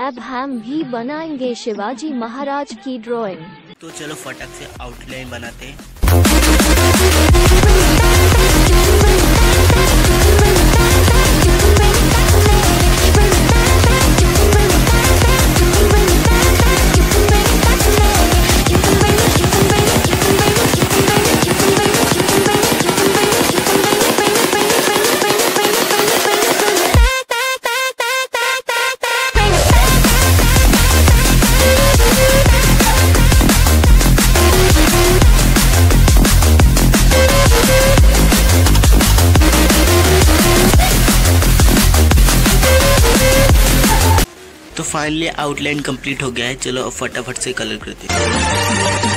अब हम भी बनाएंगे शिवाजी महाराज की ड्राइंग। तो चलो फटाक से आउटलाइन बनाते हैं। तो फाइनली आउटलाइन कंप्लीट हो गया है। चलो अब फटाफट से कलर करते हैं।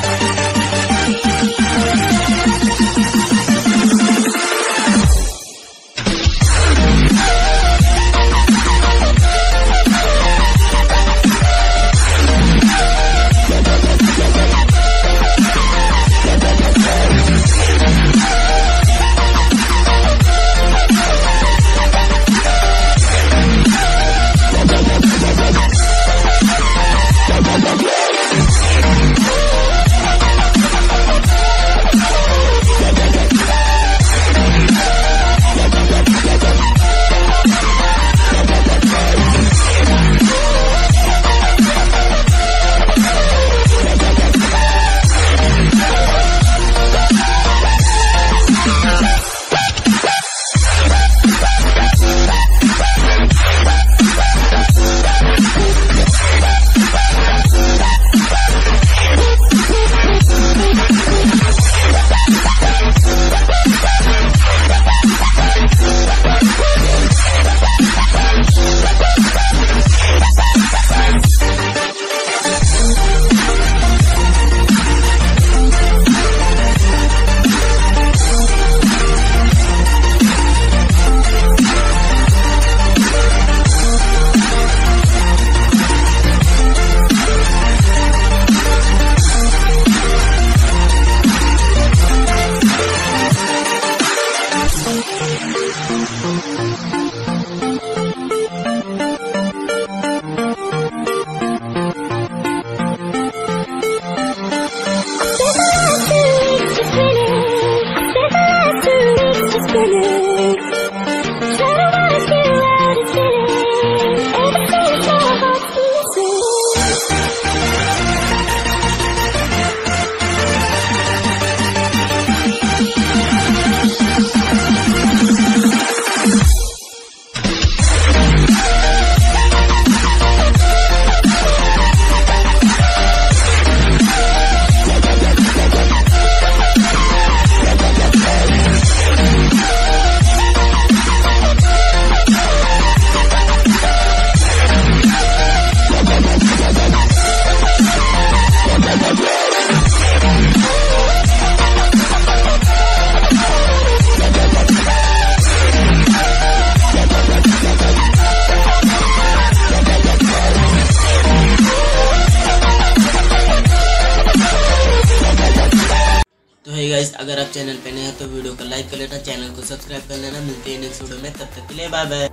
तो है गाइस, अगर आप चैनल पे नए हैं तो वीडियो को लाइक कर लेना, चैनल को सब्सक्राइब कर लेना। मिलते हैं नेक्स्ट वीडियो में, तब तक के लिए बाय बाय।